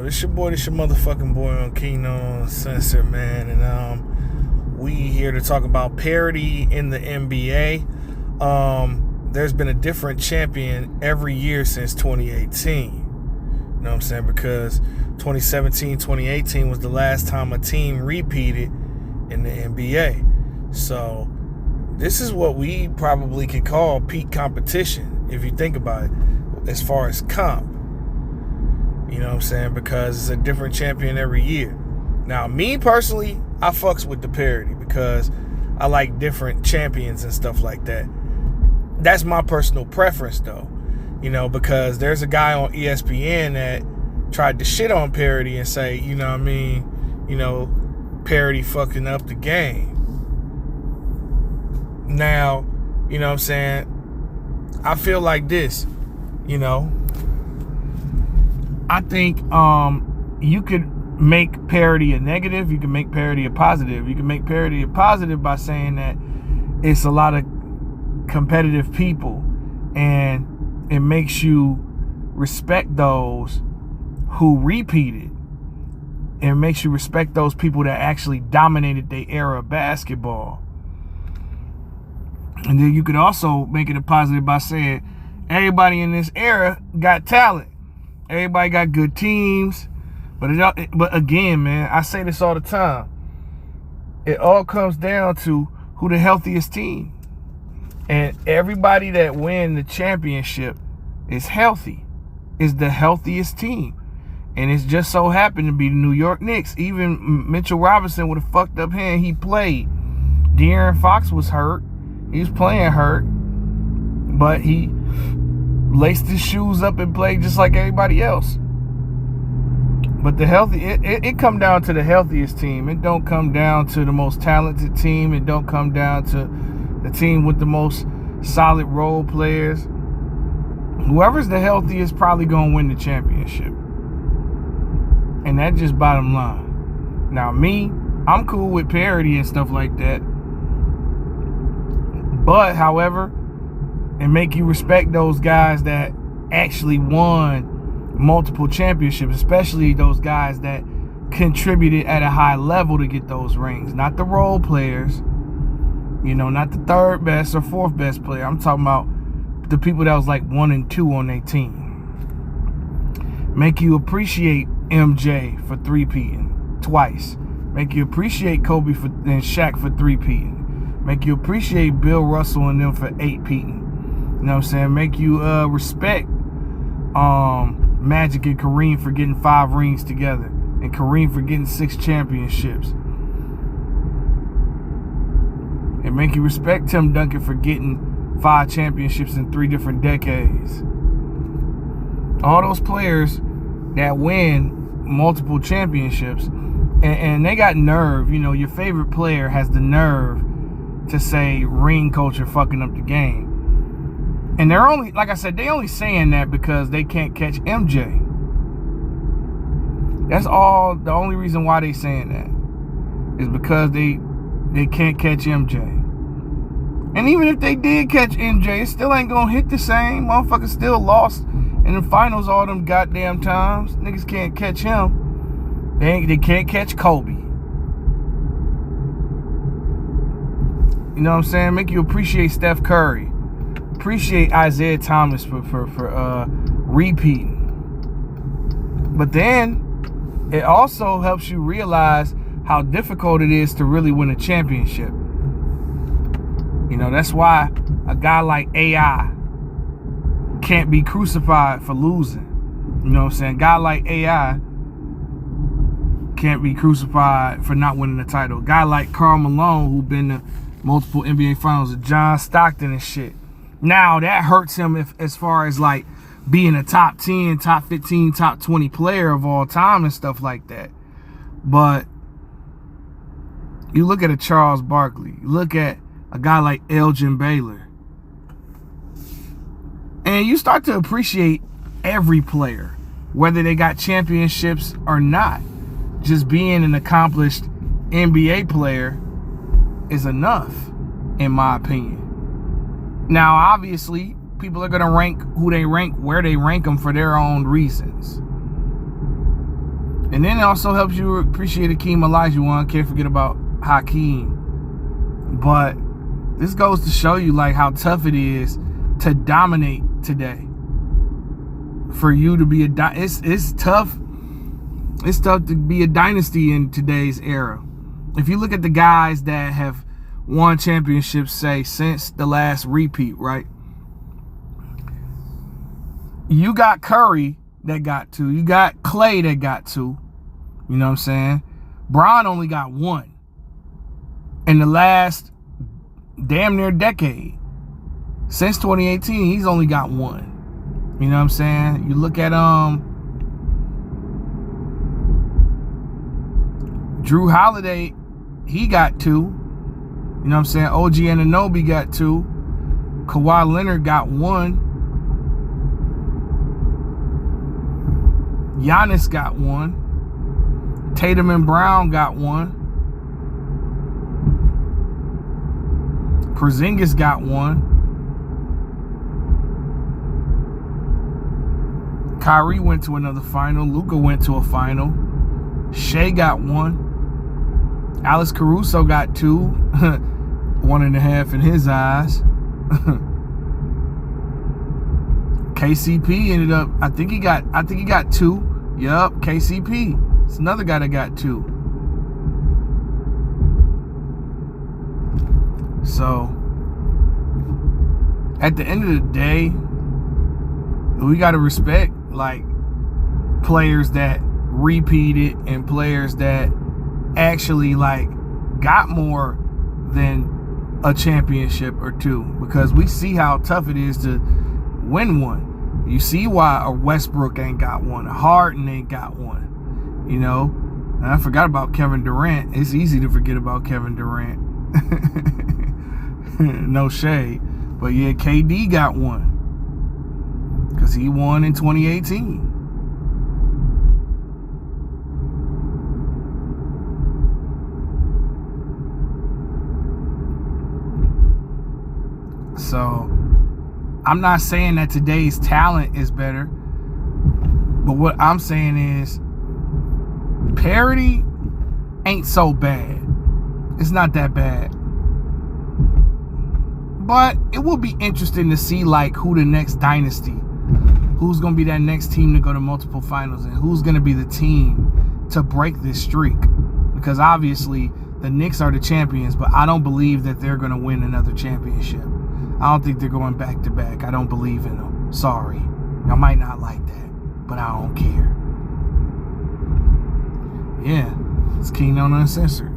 It's your motherfucking boy on Kino Sensor, man, and we here to talk about parity in the NBA. There's been a different champion every year since 2018. You know what I'm saying? Because 2017, 2018 was the last time a team repeated in the NBA. So this is what we probably could call peak competition, if you think about it, as far as comp. You know what I'm saying? Because it's a different champion every year. Now, me personally, I fucks with the parity because I like different champions and stuff like that. That's my personal preference, though. You know, because there's a guy on ESPN that tried to shit on parity and say, you know what I mean, parity fucking up the game. Now, you know what I'm saying, I feel like this, I think you could make parity a negative, you can make parity a positive. You can make parity a positive by saying that it's a lot of competitive people and it makes you respect those who repeated. It makes you respect those people that actually dominated their era of basketball. And then you could also make it a positive by saying everybody in this era got talent. Everybody got good teams. But again, man, I say this all the time. It all comes down to who the healthiest team. And everybody that win the championship is healthy, is the healthiest team. And it's just so happened to be the New York Knicks. Even Mitchell Robinson with a fucked up hand, he played. De'Aaron Fox was hurt. He was playing hurt. But he laced his shoes up and played just like everybody else. But it come down to the healthiest team. It don't come down to the most talented team. It don't come down to the team with the most solid role players. Whoever's the healthiest probably gonna win the championship. And that's just bottom line. Now me, I'm cool with parity and stuff like that. But however, and make you respect those guys that actually won multiple championships, especially those guys that contributed at a high level to get those rings. Not the role players, not the third best or fourth best player. I'm talking about the people that was like 1 and 2 on their team. Make you appreciate MJ for three-peating twice. Make you appreciate Kobe and Shaq for three-peating. Make you appreciate Bill Russell and them for 8-peating. You know what I'm saying? Make you respect Magic and Kareem for getting 5 rings together, and Kareem for getting 6 championships. And make you respect Tim Duncan for getting 5 championships in 3 different decades. All those players that win multiple championships, and they got nerve. Your favorite player has the nerve to say ring culture fucking up the game. And they're only, like I said, they only saying that because they can't catch MJ. That's all. The only reason why they saying that is because they can't catch MJ. And even if they did catch MJ, it still ain't gonna hit the same. Motherfuckers still lost in the finals all them goddamn times. Niggas can't catch him. They can't catch Kobe. You know what I'm saying? Make you appreciate Steph Curry. Appreciate Isaiah Thomas for repeating. But then it also helps you realize how difficult it is to really win a championship. That's why a guy like AI can't be crucified for losing. You know what I'm saying? A guy like AI can't be crucified for not winning the title. A guy like Karl Malone, who been to multiple NBA finals with John Stockton and shit. Now that hurts him as far as like being a top 10, top 15, top 20 player of all time and stuff like that. But you look at a Charles Barkley, you look at a guy like Elgin Baylor, and you start to appreciate every player, whether they got championships or not. Just being an accomplished NBA player is enough, in my opinion. Now, obviously, people are going to rank who they rank, where they rank them for their own reasons. And then it also helps you appreciate Hakeem Olajuwon. Can't forget about Hakeem. But this goes to show you like how tough it is to dominate today. For you to be it's tough. It's tough to be a dynasty in today's era. If you look at the guys that have won championships, say, since the last repeat, right? You got Curry that got 2. You got Clay that got 2. You know what I'm saying? Bron only got 1 in the last damn near decade. Since 2018, he's only got 1. You know what I'm saying? You look at Drew Holiday, he got 2. You know what I'm saying? OG Anunoby got 2. Kawhi Leonard got 1. Giannis got 1. Tatum and Brown got 1. Porzingis got 1. Kyrie went to another final. Luka went to a final. Shea got 1. Alex Caruso got 2. 1.5 in his eyes. KCP ended up, I think he got 2. Yup, KCP. It's another guy that got 2. So, at the end of the day, we got to respect, like, players that repeated and players that actually, like, got more than a championship or 2. Because we see how tough it is to win one. You see why a Westbrook ain't got 1. A Harden ain't got 1. You know? And I forgot about Kevin Durant. It's easy to forget about Kevin Durant. No shade. But yeah, KD got 1. Because he won in 2018. So, I'm not saying that today's talent is better. But what I'm saying is, parity ain't so bad. It's not that bad. But it will be interesting to see, like, who the next dynasty, who's going to be that next team to go to multiple finals, and who's going to be the team to break this streak. Because obviously, the Knicks are the champions, but I don't believe that they're going to win another championship. I don't think they're going back-to-back. I don't believe in them. Sorry. Y'all might not like that, but I don't care. Yeah, it's Keen on Uncensored.